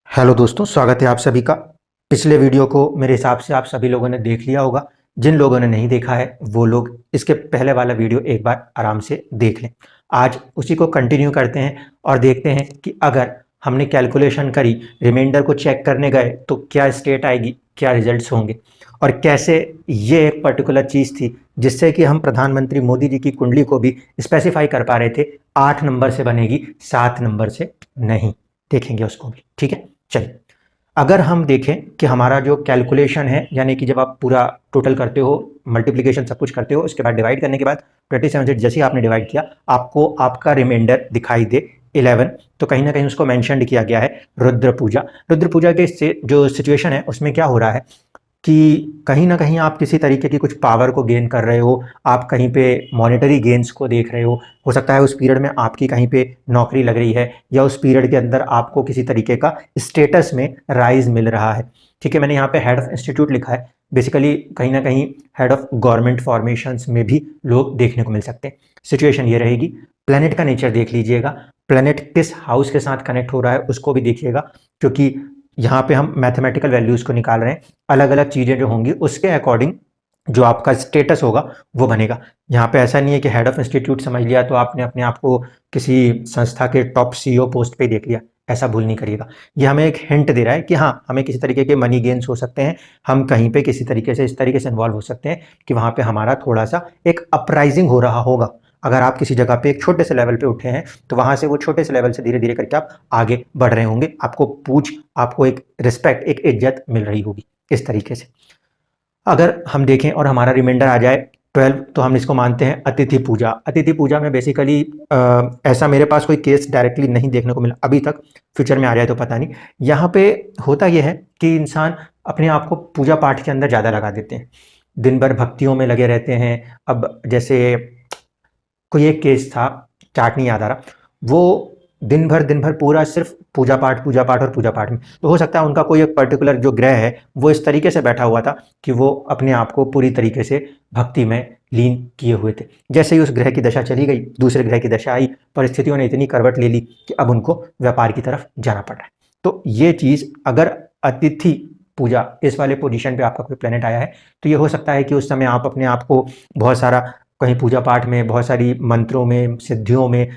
Hello दोस्तों, स्वागत है आप सभी का। पिछले वीडियो को मेरे हिसाब से आप सभी लोगों ने देख लिया होगा। जिन लोगों ने नहीं देखा है वो लोग इसके पहले वाला वीडियो एक बार आराम से देख लें। आज उसी को कंटिन्यू करते हैं और देखते हैं कि अगर हमने कैलकुलेशन करी, रिमाइंडर को चेक करने गए तो क्या स्टेट आएगी, क्या रिजल्ट्स होंगे और कैसे ये एक पर्टिकुलर चीज़ थी जिससे कि हम प्रधानमंत्री मोदी जी की कुंडली को भी स्पेसिफाई कर पा रहे थे 8 नंबर से बनेगी, 7 नंबर से नहीं। देखेंगे उसको भी, ठीक है। चलिए, अगर हम देखें कि हमारा जो कैलकुलेशन है, यानी कि जब आप पूरा टोटल करते हो, मल्टीप्लिकेशन सब कुछ करते हो, उसके बाद डिवाइड करने के बाद 27 से जैसे ही आपने डिवाइड किया आपको आपका रिमाइंडर दिखाई दे 11, तो कहीं ना कहीं उसको मेंशन किया गया है रुद्र पूजा। रुद्र पूजा के जो सिचुएशन है उसमें क्या हो रहा है कि कहीं ना कहीं आप किसी तरीके की कुछ पावर को गेन कर रहे हो, आप कहीं पे मॉनेटरी गेन्स को देख रहे हो सकता है उस पीरियड में आपकी कहीं पे नौकरी लग रही है या उस पीरियड के अंदर आपको किसी तरीके का स्टेटस में राइज मिल रहा है। ठीक है, मैंने यहाँ पे हेड ऑफ इंस्टीट्यूट लिखा है, बेसिकली कहीं ना कहीं हेड ऑफ गवर्नमेंट फॉर्मेशंस में भी लोग देखने को मिल सकते हैं। सिचुएशन ये रहेगी। प्लेनेट का नेचर देख लीजिएगा, प्लेनेट किस हाउस के साथ कनेक्ट हो रहा है उसको भी देखिएगा, क्योंकि यहाँ पे हम मैथमेटिकल वैल्यूज को निकाल रहे हैं। अलग अलग चीज़ें जो होंगी उसके अकॉर्डिंग जो आपका स्टेटस होगा वो बनेगा। यहाँ पे ऐसा नहीं है कि हेड ऑफ इंस्टीट्यूट समझ लिया तो आपने अपने आप को किसी संस्था के टॉप सीईओ पोस्ट पे देख लिया, ऐसा भूल नहीं करिएगा। ये हमें एक हिंट दे रहा है कि हाँ, हमें किसी तरीके के मनी गेन्स हो सकते हैं, हम कहीं पे किसी तरीके से इस तरीके से इन्वॉल्व हो सकते हैं कि वहाँ पे हमारा थोड़ा सा एक अपराइजिंग हो रहा होगा। अगर आप किसी जगह पे एक छोटे से लेवल पे उठे हैं तो वहां से वो छोटे से लेवल से धीरे धीरे करके आप आगे बढ़ रहे होंगे, आपको एक रिस्पेक्ट, एक इज्जत मिल रही होगी इस तरीके से। अगर हम देखें और हमारा रिमाइंडर आ जाए 12, तो हम इसको मानते हैं अतिथि पूजा। अतिथि पूजा में बेसिकली ऐसा मेरे पास कोई केस डायरेक्टली नहीं देखने को मिला अभी तक, फ्यूचर में आ जाए तो पता नहीं। यहाँ पे होता यह है कि इंसान अपने आप को पूजा पाठ के अंदर ज़्यादा लगा देते हैं, दिन भर भक्तियों में लगे रहते हैं। अब जैसे कोई एक केस था, चार्ट नहीं याद आ रहा, वो दिन भर पूरा सिर्फ पूजा पाठ और पूजा पाठ में। तो हो सकता है उनका कोई एक पर्टिकुलर जो ग्रह है वो इस तरीके से बैठा हुआ था कि वो अपने आप को पूरी तरीके से भक्ति में लीन किए हुए थे। जैसे ही उस ग्रह की दशा चली गई, दूसरे ग्रह की दशा आई, परिस्थितियों ने इतनी करवट ले ली कि अब उनको व्यापार की तरफ जाना पड़ रहा है। तो ये चीज़, अगर अतिथि पूजा इस वाले पोजीशन पे आपका कोई प्लेनेट आया है तो ये हो सकता है कि उस समय आप अपने आप को बहुत सारा कहीं पूजा पाठ में, बहुत सारी मंत्रों में, सिद्धियों में।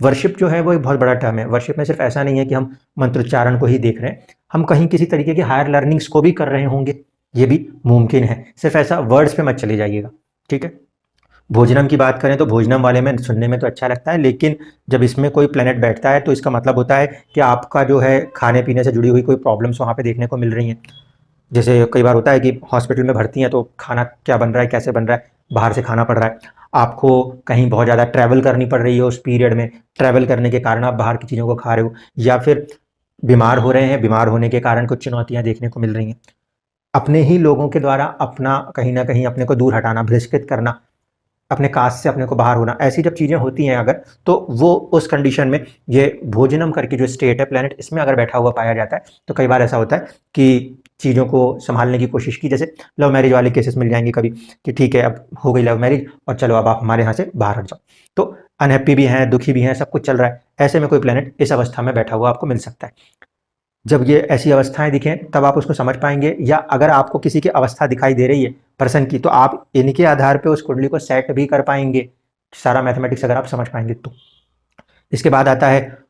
वर्शिप जो है वो एक बहुत बड़ा टर्म है। वर्शिप में सिर्फ ऐसा नहीं है कि हम मंत्रोच्चारण को ही देख रहे हैं, हम कहीं किसी तरीके की हायर लर्निंग्स को भी कर रहे होंगे, ये भी मुमकिन है। सिर्फ ऐसा वर्ड्स पे मत चले जाइएगा, ठीक है। भोजनम की बात करें तो भोजनम वाले में सुनने में तो अच्छा लगता है, लेकिन जब इसमें कोई प्लेनेट बैठता है तो इसका मतलब होता है कि आपका जो है खाने पीने से जुड़ी हुई कोई प्रॉब्लम्स वहाँ पे देखने को मिल रही हैं। जैसे कई बार होता है कि हॉस्पिटल में भर्ती हैं तो खाना क्या बन रहा है, कैसे बन रहा है, बाहर से खाना पड़ रहा है। आपको कहीं बहुत ज़्यादा ट्रैवल करनी पड़ रही है, उस पीरियड में ट्रैवल करने के कारण आप बाहर की चीज़ों को खा रहे हो, या फिर बीमार हो रहे हैं, बीमार होने के कारण कुछ चुनौतियाँ देखने को मिल रही हैं। अपने ही लोगों के द्वारा अपना कहीं ना कहीं अपने को दूर हटाना, बहिष्कृत करना, अपने कास्ट से अपने को बाहर होना, ऐसी जब चीज़ें होती हैं अगर, तो वो उस कंडीशन में ये भोजनम करके जो स्टेट है प्लेनेट, इसमें अगर बैठा हुआ पाया जाता है तो कई बार ऐसा होता है कि चीज़ों को संभालने की कोशिश की। जैसे लव मैरिज वाले केसेस मिल जाएंगे कभी कि ठीक है, अब हो गई लव मैरिज और चलो अब आप हमारे यहाँ से बाहर हट जाओ, तो अनहैप्पी भी हैं, दुखी भी हैं, सब कुछ चल रहा है। ऐसे में कोई प्लेनेट इस अवस्था में बैठा हुआ आपको मिल सकता है। जब ये ऐसी अवस्थाएं दिखें तब आप उसको समझ पाएंगे, या अगर आपको किसी की अवस्था दिखाई दे रही है पर्सन की, तो आप इनके आधार पे उस कुंडली को सेट भी कर पाएंगे, सारा मैथमेटिक्स अगर आप समझ पाएंगे तो। इसके बाद आता है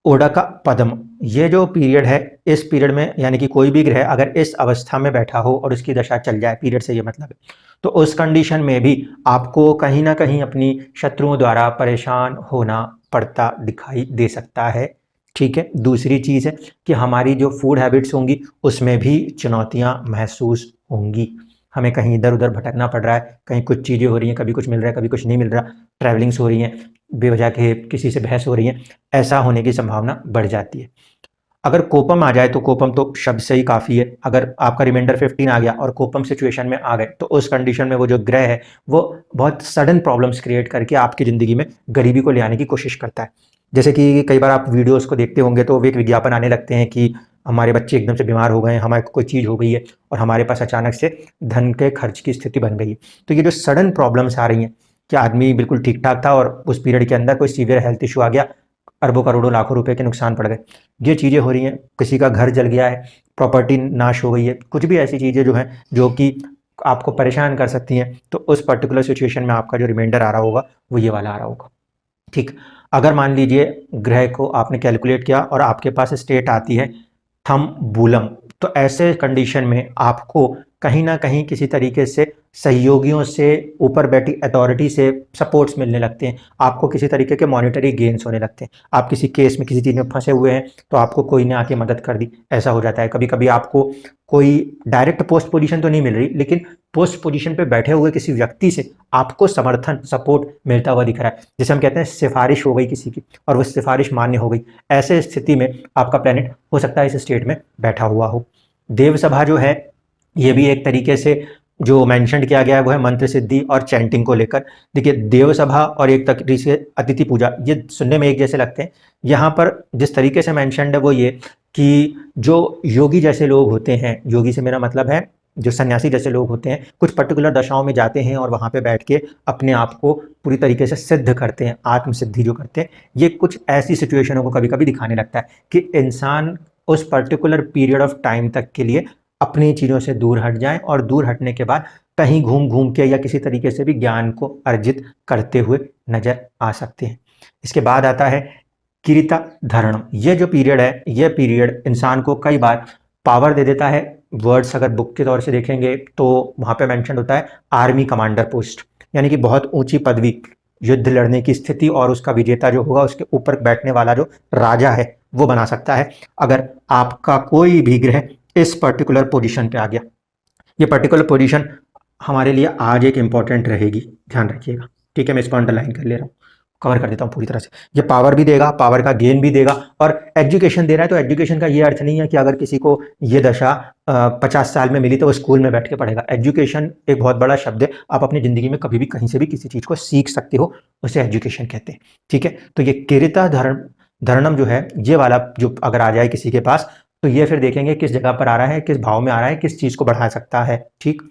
ओडा का पद्म। ये जो पीरियड है, इस पीरियड में यानी कि कोई भी ग्रह अगर इस अवस्था में बैठा हो और उसकी दशा चल जाए, पीरियड से ये मतलब है, तो उस कंडीशन में भी आपको कहीं ना कहीं अपनी शत्रुओं द्वारा परेशान होना पड़ता दिखाई दे सकता है, ठीक है। दूसरी चीज़ है कि हमारी जो फूड हैबिट्स होंगी उसमें भी चुनौतियां महसूस होंगी। हमें कहीं इधर उधर भटकना पड़ रहा है, कहीं कुछ चीज़ें हो रही हैं, कभी कुछ मिल रहा है, कभी कुछ नहीं मिल रहा, ट्रैवलिंग्स हो रही हैं, बेवजह के किसी से बहस हो रही है, ऐसा होने की संभावना बढ़ जाती है। अगर कोपम आ जाए तो कोपम तो शब्द से ही काफ़ी है। अगर आपका रिमाइंडर 15 आ गया और कोपम सिचुएशन में आ गए तो उस कंडीशन में वो जो ग्रह है वो बहुत सडन प्रॉब्लम्स क्रिएट करके आपकी ज़िंदगी में गरीबी को ले आने की कोशिश करता है। जैसे कि कई बार आप वीडियोस को देखते होंगे तो एक विज्ञापन आने लगते हैं कि हमारे बच्चे एकदम से बीमार हो गए हैं, हमारे को कोई चीज़ हो गई है और हमारे पास अचानक से धन के खर्च की स्थिति बन गई है। तो ये जो सडन प्रॉब्लम्स आ रही हैं कि आदमी बिल्कुल ठीक ठाक था और उस पीरियड के अंदर कोई सीवियर हेल्थ इशू आ गया, अरबों करोड़ों लाखों रुपए के नुकसान पड़ गए। ये चीज़ें हो रही हैं, किसी का घर जल गया है, प्रॉपर्टी नाश हो गई है, कुछ भी ऐसी चीज़ें जो हैं जो कि आपको परेशान कर सकती हैं, तो उस पर्टिकुलर सिचुएशन में आपका जो रिमाइंडर आ रहा होगा वो ये वाला आ रहा होगा। ठीक, अगर मान लीजिए ग्रह को आपने कैलकुलेट किया और आपके पास स्टेट आती है थम बूलम, तो ऐसे कंडीशन में आपको कहीं ना कहीं किसी तरीके से सहयोगियों से, ऊपर बैठी अथॉरिटी से सपोर्ट्स मिलने लगते हैं, आपको किसी तरीके के मॉनिटरी गेन्स होने लगते हैं। आप किसी केस में, किसी चीज़ में फंसे हुए हैं तो आपको कोई ने आके मदद कर दी, ऐसा हो जाता है। कभी कभी आपको कोई डायरेक्ट पोस्ट पोजीशन तो नहीं मिल रही, लेकिन पोस्ट पोजीशन पे बैठे हुए किसी व्यक्ति से आपको समर्थन, सपोर्ट मिलता हुआ दिख रहा है, जिसे हम कहते हैं सिफारिश हो गई किसी की, और वो सिफारिश मान्य हो गई। ऐसे स्थिति में आपका प्लेनेट हो सकता है इस स्टेट में बैठा हुआ हो। देव सभा जो है, ये भी एक तरीके से जो मेंशन किया गया है वो है मंत्र सिद्धि और चैंटिंग को लेकर। देखिए, देव सभा और एक तरीके से अतिथि पूजा, ये सुनने में एक जैसे लगते हैं। यहाँ पर जिस तरीके से मेंशन्ड है वो ये कि जो योगी जैसे लोग होते हैं, योगी से मेरा मतलब है जो सन्यासी जैसे लोग होते हैं, कुछ पर्टिकुलर दशाओं में जाते हैं और वहाँ पे बैठ के अपने आप को पूरी तरीके से सिद्ध करते हैं, आत्मसिद्धि जो करते हैं। ये कुछ ऐसी सिचुएशनों को कभी कभी दिखाने लगता है कि इंसान उस पर्टिकुलर पीरियड ऑफ टाइम तक के लिए अपनी चीज़ों से दूर हट जाएं, और दूर हटने के बाद कहीं घूम घूम के या किसी तरीके से भी ज्ञान को अर्जित करते हुए नजर आ सकते हैं। इसके बाद आता है किरीता धरणम। ये जो पीरियड है, ये पीरियड इंसान को कई बार पावर दे देता है। वर्ड्स अगर बुक के तौर से देखेंगे तो वहाँ पे मेंशन होता है आर्मी कमांडर पोस्ट, यानी कि बहुत ऊंची पदवी, युद्ध लड़ने की स्थिति, और उसका विजेता जो होगा उसके ऊपर बैठने वाला जो राजा है वो बना सकता है, अगर आपका कोई भी ग्रह इस पर्टिकुलर पोजीशन पे आ गया। ये पर्टिकुलर पोजीशन हमारे लिए आज एक इंपॉर्टेंट रहेगी, ध्यान रखिएगा। ठीक है, मैं इसको अंडरलाइन कर ले रहा हूँ, कवर कर देता हूँ पूरी तरह से। ये पावर भी देगा, पावर का गेन भी देगा, और एजुकेशन दे रहा है। तो एजुकेशन का ये अर्थ नहीं है कि अगर किसी को ये दशा 50 साल में मिली तो वो स्कूल में बैठ के पढ़ेगा। एजुकेशन एक बहुत बड़ा शब्द है, आप अपनी जिंदगी में कभी भी कहीं से भी किसी चीज को सीख सकते हो, उसे एजुकेशन कहते हैं। ठीक है, तो ये किरीता धरणम जो है, ये वाला जो अगर आ जाए किसी के पास, तो ये फिर देखेंगे किस जगह पर आ रहा है, किस भाव में आ रहा है, किस चीज को बढ़ा सकता है। ठीक,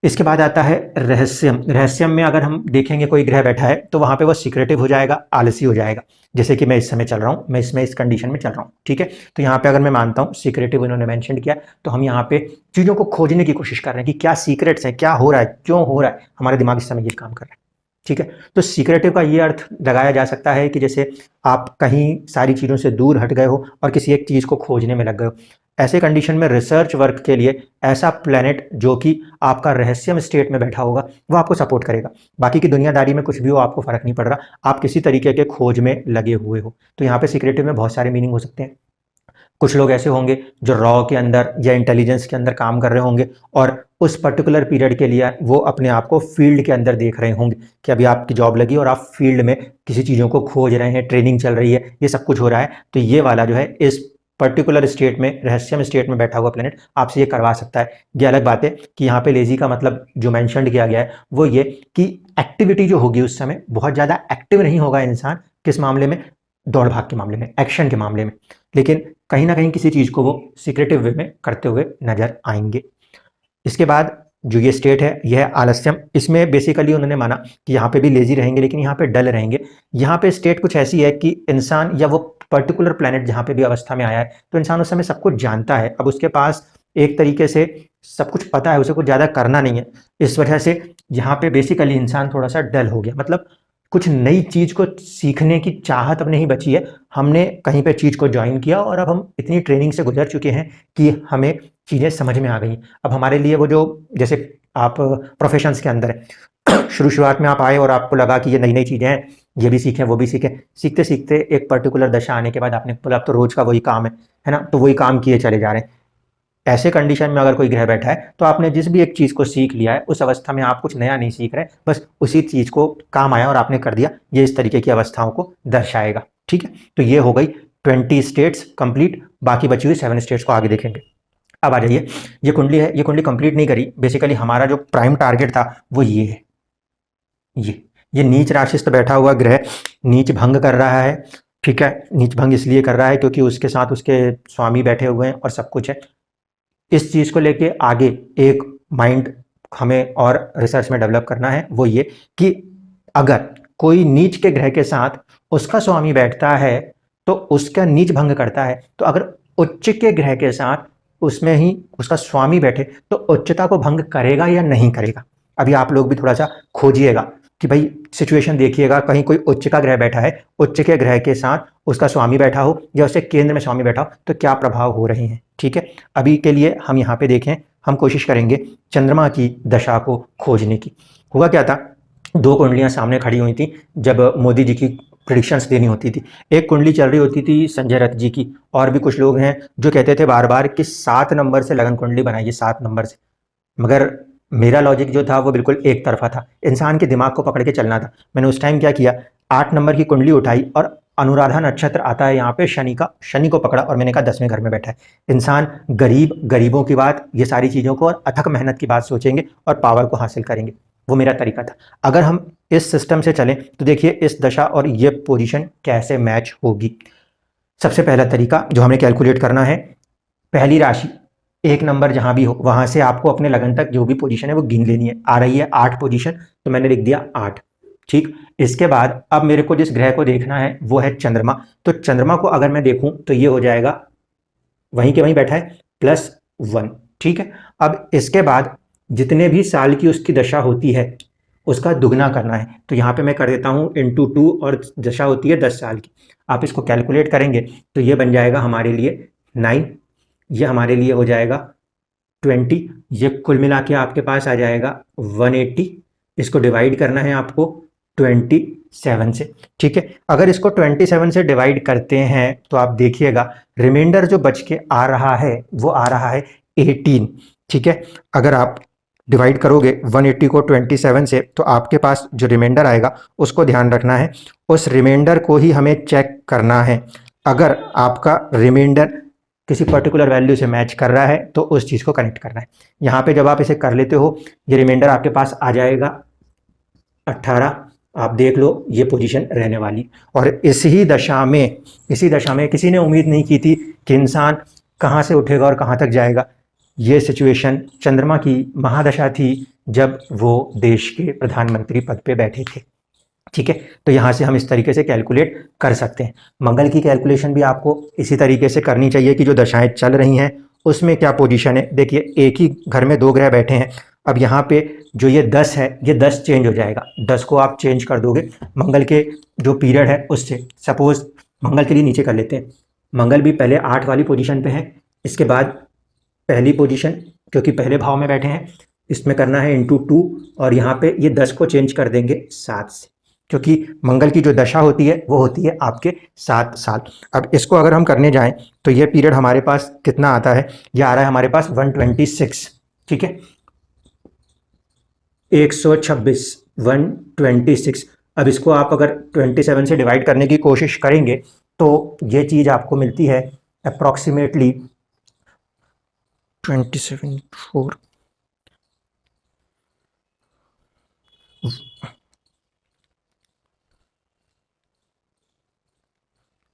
इसके बाद आता है रहस्यम। रहस्यम में अगर हम देखेंगे कोई ग्रह बैठा है तो वहां पे वो सीक्रेटिव हो जाएगा, आलसी हो जाएगा। जैसे कि मैं इस समय चल रहा हूँ, मैं इसमें इस कंडीशन में चल रहा हूँ। ठीक है, तो यहाँ पे अगर मैं मानता हूँ सीक्रेटिव इन्होंने मेंशन किया, तो हम यहाँ पे चीजों को खोजने की कोशिश कर रहे हैं कि क्या सीक्रेट्स है, क्या हो रहा है, क्यों हो रहा है, हमारे दिमाग इस समय ये काम कर रहा है। ठीक है, तो सीक्रेटिव का ये अर्थ लगाया जा सकता है कि जैसे आप कहीं सारी चीज़ों से दूर हट गए हो और किसी एक चीज़ को खोजने में लग गए हो। ऐसे कंडीशन में रिसर्च वर्क के लिए ऐसा प्लेनेट जो कि आपका रहस्यम स्टेट में बैठा होगा वो आपको सपोर्ट करेगा। बाकी की दुनियादारी में कुछ भी हो, आपको फर्क नहीं पड़ रहा, आप किसी तरीके के खोज में लगे हुए हो। तो यहाँ पे सीक्रेटिव में बहुत सारे मीनिंग हो सकते हैं। कुछ लोग ऐसे होंगे जो रॉ के अंदर या इंटेलिजेंस के अंदर काम कर रहे होंगे, और उस पर्टिकुलर पीरियड के लिए वो अपने आप को फील्ड के अंदर देख रहे होंगे कि अभी आपकी जॉब लगी और आप फील्ड में किसी चीज़ों को खोज रहे हैं, ट्रेनिंग चल रही है, ये सब कुछ हो रहा है। तो ये वाला जो है इस पर्टिकुलर स्टेट में, रहस्यम स्टेट में बैठा हुआ प्लेनेट आपसे ये करवा सकता है। ये अलग बात है कि यहाँ पे लेजी का मतलब जो मैंशन किया गया है वो ये कि एक्टिविटी जो होगी उस समय बहुत ज़्यादा एक्टिव नहीं होगा इंसान। किस मामले में? दौड़ भाग के मामले में, एक्शन के मामले में, लेकिन कहीं ना कहीं किसी चीज़ को वो सीक्रेटिव वे में करते हुए नजर आएंगे। इसके बाद जो ये स्टेट है यह है आलस्यम। इसमें बेसिकली उन्होंने माना कि यहाँ पे भी लेजी रहेंगे लेकिन यहाँ पे डल रहेंगे। यहाँ पे स्टेट कुछ ऐसी है कि इंसान या वो पर्टिकुलर प्लेनेट जहाँ पे भी अवस्था में आया है तो इंसान उस समय सब कुछ जानता है, अब उसके पास एक तरीके से सब कुछ पता है, उसे कुछ ज़्यादा करना नहीं है। इस वजह से यहाँ पे बेसिकली इंसान थोड़ा सा डल हो गया, मतलब कुछ नई चीज को सीखने की चाहत अब नहीं बची है। हमने कहीं पे चीज को ज्वाइन किया और अब हम इतनी ट्रेनिंग से गुजर चुके हैं कि हमें चीजें समझ में आ गई। अब हमारे लिए वो जो, जैसे आप प्रोफेशंस के अंदर है, शुरुआत में आप आए और आपको लगा कि ये नई नई चीजें हैं, ये भी सीखें वो भी सीखें, सीखते सीखते एक पर्टिकुलर दशा आने के बाद आपने बोला अब तो रोज का वही काम है ना, तो वही काम किए चले जा रहे हैं। ऐसे कंडीशन में अगर कोई ग्रह बैठा है तो आपने जिस भी एक चीज को सीख लिया है उस अवस्था में आप कुछ नया नहीं सीख रहे, बस उसी चीज को काम आया और आपने कर दिया, ये इस तरीके की अवस्थाओं को दर्शाएगा। ठीक है, तो ये हो गई 20 स्टेट्स कंप्लीट, बाकी बची हुई 7 स्टेट्स को आगे देखेंगे। अब आ जाइए, ये कुंडली है, ये कुंडली कंप्लीट नहीं करी, बेसिकली हमारा जो प्राइम टारगेट था वो ये है। ये नीच राशि पे बैठा हुआ ग्रह नीच भंग कर रहा है। ठीक है, नीच भंग इसलिए कर रहा है क्योंकि उसके साथ उसके स्वामी बैठे हुए हैं और सब कुछ है। इस चीज को लेके आगे एक माइंड हमें और रिसर्च में डेवलप करना है, वो ये कि अगर कोई नीच के ग्रह के साथ उसका स्वामी बैठता है तो उसका नीच भंग करता है, तो अगर उच्च के ग्रह के साथ उसमें ही उसका स्वामी बैठे तो उच्चता को भंग करेगा या नहीं करेगा। अभी आप लोग भी थोड़ा सा खोजिएगा कि भाई सिचुएशन देखिएगा, कहीं कोई उच्च का ग्रह बैठा है, उच्च के ग्रह के साथ उसका स्वामी बैठा हो या उसके केंद्र में स्वामी बैठा हो तो क्या प्रभाव हो रहे हैं। ठीक है, अभी के लिए हम यहाँ पे देखें, हम कोशिश करेंगे चंद्रमा की दशा को खोजने की। हुआ क्या था, दो कुंडलियां सामने खड़ी हुई थी जब मोदी जी की प्रिडिक्शंस देनी होती थी। एक कुंडली चल रही होती थी संजय रथ जी की, और भी कुछ लोग हैं जो कहते थे बार बार कि 7 नंबर से लगन कुंडली बनाइए, 7 नंबर से। मगर मेरा लॉजिक जो था वो बिल्कुल एक तरफा था, इंसान के दिमाग को पकड़ के चलना था। मैंने उस टाइम क्या किया, 8 नंबर की कुंडली उठाई और अनुराधा नक्षत्र आता है यहाँ पे शनि का, शनि को पकड़ा और मैंने कहा 10वें घर में बैठा है इंसान। गरीब, गरीबों की बात, ये सारी चीज़ों को और अथक मेहनत की बात सोचेंगे और पावर को हासिल करेंगे, वो मेरा तरीका था। अगर हम इस सिस्टम से चलें तो देखिए इस दशा और ये पोजीशन कैसे मैच होगी। सबसे पहला तरीका जो हमें कैलकुलेट करना है, पहली राशि 1 नंबर जहां भी हो वहां से आपको अपने लगन तक जो भी पोजीशन है वो गिन लेनी है। आ रही है 8 पोजीशन, तो मैंने लिख दिया 8। ठीक, इसके बाद अब मेरे को जिस ग्रह को देखना है वो है चंद्रमा। तो चंद्रमा को अगर मैं देखूं तो ये हो जाएगा वहीं के वहीं बैठा है +1। ठीक है, अब इसके बाद जितने भी साल की उसकी दशा होती है उसका दुगना करना है, तो यहाँ पे मैं कर देता हूँ ×2 और दशा होती है 10 साल की। आप इसको कैलकुलेट करेंगे तो ये बन जाएगा हमारे लिए 9, ये हमारे लिए हो जाएगा 20, ये कुल मिला के आपके पास आ जाएगा 180। इसको डिवाइड करना है आपको 27 से। ठीक है, अगर इसको 27 से डिवाइड करते हैं तो आप देखिएगा रिमाइंडर जो बच के आ रहा है वो आ रहा है 18। ठीक है, अगर आप डिवाइड करोगे 180 को 27 से तो आपके पास जो रिमाइंडर आएगा उसको ध्यान रखना है, उस रिमाइंडर को ही हमें चेक करना है। अगर आपका रिमाइंडर किसी पर्टिकुलर वैल्यू से मैच कर रहा है तो उस चीज़ को कनेक्ट करना है। यहाँ पे जब आप इसे कर लेते हो ये रिमाइंडर आपके पास आ जाएगा 18। आप देख लो ये पोजीशन रहने वाली, और इसी दशा में किसी ने उम्मीद नहीं की थी कि इंसान कहाँ से उठेगा और कहाँ तक जाएगा। ये सिचुएशन चंद्रमा की महादशा थी जब वो देश के प्रधानमंत्री पद पे बैठे थे। ठीक है, तो यहाँ से हम इस तरीके से कैलकुलेट कर सकते हैं। मंगल की कैलकुलेशन भी आपको इसी तरीके से करनी चाहिए कि जो दशाएं चल रही हैं उसमें क्या पोजीशन है। देखिए एक ही घर में 2 ग्रह बैठे हैं, अब यहाँ पे जो ये 10 है ये 10 चेंज हो जाएगा, 10 को आप चेंज कर दोगे मंगल के जो पीरियड है उससे। सपोज मंगल के लिए नीचे कर लेते हैं, मंगल भी पहले 8 वाली पोजीशन पे है, इसके बाद पहली पोजीशन क्योंकि पहले भाव में बैठे हैं इसमें करना है ×2, और यहाँ पे ये 10 को चेंज कर देंगे 7 से, क्योंकि मंगल की जो दशा होती है वो होती है आपके 7 साल। अब इसको अगर हम करने जाएं तो ये पीरियड हमारे पास कितना आता है, ये आ रहा है हमारे पास 126। ठीक है, 126, 126। अब इसको आप अगर 27 से डिवाइड करने की कोशिश करेंगे तो ये चीज़ आपको मिलती है अप्रॉक्सीमेटली 27/4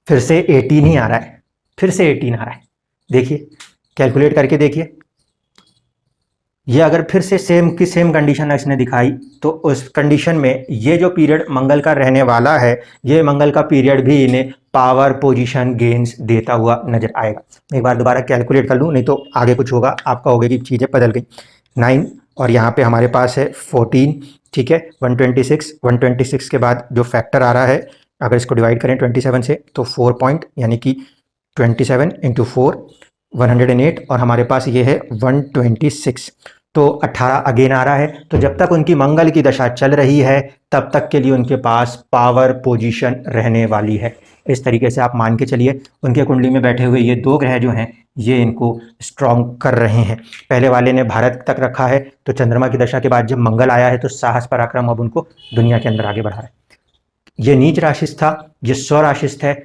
फिर से 18 ही आ रहा है, फिर से 18 आ रहा है। देखिए कैलकुलेट करके देखिए, ये अगर फिर से सेम की सेम कंडीशन इसने दिखाई तो उस कंडीशन में ये जो पीरियड मंगल का रहने वाला है ये मंगल का पीरियड भी इन्हें पावर पोजीशन गेन्स देता हुआ नजर आएगा। एक बार दोबारा कैलकुलेट कर लूँ नहीं तो आगे कुछ होगा, आपका होगा कि चीज़ें बदल गई। 9 और यहाँ पे हमारे पास है 14। ठीक है, 126 के बाद जो फैक्टर आ रहा है अगर इसको डिवाइड करें 27 से तो 4 पॉइंट यानी कि 27 × 4 108, और हमारे पास ये है 126, तो 18 अगेन आ रहा है। तो जब तक उनकी मंगल की दशा चल रही है तब तक के लिए उनके पास पावर पोजीशन रहने वाली है। इस तरीके से आप मान के चलिए उनके कुंडली में बैठे हुए ये 2 ग्रह जो हैं ये इनको स्ट्रॉन्ग कर रहे हैं। पहले वाले ने भारत तक रखा है, तो चंद्रमा की दशा के बाद जब मंगल आया है तो साहस पराक्रम अब उनको दुनिया के अंदर आगे बढ़ा है। ये नीच राशिस था, ये स्वराशिस है,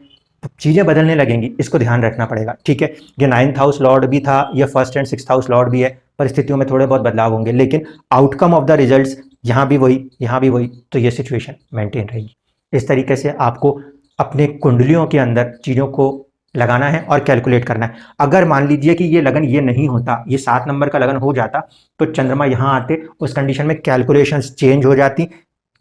चीज़ें बदलने लगेंगी, इसको ध्यान रखना पड़ेगा। ठीक है, ये 9th हाउस लॉर्ड भी था, ये 1st and 6th house Lord भी है, परिस्थितियों में थोड़े बहुत बदलाव होंगे लेकिन आउटकम ऑफ द रिजल्ट्स यहाँ भी वही यहाँ भी वही, तो ये सिचुएशन मेंटेन रहेगी। इस तरीके से आपको अपने कुंडलियों के अंदर चीज़ों को लगाना है और कैलकुलेट करना है। अगर मान लीजिए कि ये लगन ये नहीं होता, ये 7 नंबर का लगन हो जाता तो चंद्रमा यहाँ आते, उस कंडीशन में कैलकुलेशंस चेंज हो जाती,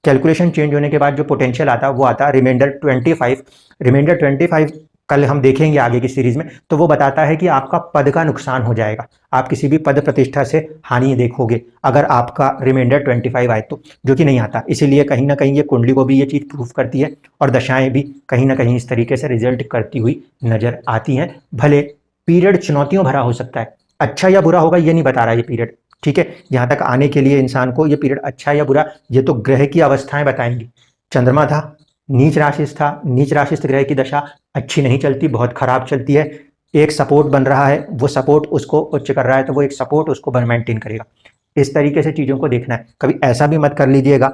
कैलकुलेशन चेंज होने के बाद जो पोटेंशियल आता है वो आता है रिमाइंडर 25। रिमाइंडर 25 कल हम देखेंगे आगे की सीरीज में, तो वो बताता है कि आपका पद का नुकसान हो जाएगा, आप किसी भी पद प्रतिष्ठा से हानि देखोगे अगर आपका रिमाइंडर 25 आए तो, जो कि नहीं आता। इसीलिए कहीं ना कहीं ये कुंडली को भी ये चीज़ प्रूफ करती है और दशाएं भी कहीं ना कहीं इस तरीके से रिजल्ट करती हुई नजर आती हैं। भले पीरियड चुनौतियों भरा हो सकता है, अच्छा या बुरा होगा ये नहीं बता रहा ये पीरियड, ठीक है। यहाँ तक आने के लिए इंसान को ये पीरियड अच्छा या बुरा ये तो ग्रह की अवस्थाएं बताएंगी। चंद्रमा था, नीच राशि था, नीच राशि ग्रह की दशा अच्छी नहीं चलती, बहुत खराब चलती है। एक सपोर्ट बन रहा है, वो सपोर्ट उसको उच्च कर रहा है, तो वो एक सपोर्ट उसको मेंटेन करेगा। इस तरीके से चीज़ों को देखना है। कभी ऐसा भी मत कर लीजिएगा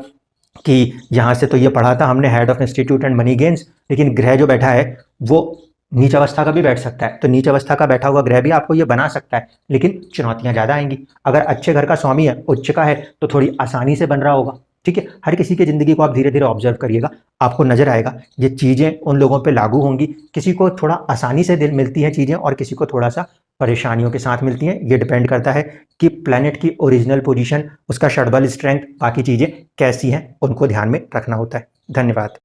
कि यहाँ से तो ये पढ़ा था हमने head of institute and money gains, लेकिन ग्रह जो बैठा है वो नीच अवस्था का भी बैठ सकता है, तो नीच अवस्था का बैठा हुआ ग्रह भी आपको ये बना सकता है, लेकिन चुनौतियां ज़्यादा आएंगी। अगर अच्छे घर का स्वामी है, उच्च का है, तो थोड़ी आसानी से बन रहा होगा, ठीक है। हर किसी की ज़िंदगी को आप धीरे धीरे ऑब्जर्व करिएगा, आपको नजर आएगा ये चीज़ें उन लोगों पे लागू होंगी। किसी को थोड़ा आसानी से दिल मिलती हैं चीज़ें और किसी को थोड़ा सा परेशानियों के साथ मिलती हैं। ये डिपेंड करता है कि प्लैनेट की ओरिजिनल पोजीशन, उसका षडबल स्ट्रेंथ, बाकी चीज़ें कैसी हैं, उनको ध्यान में रखना होता है। धन्यवाद।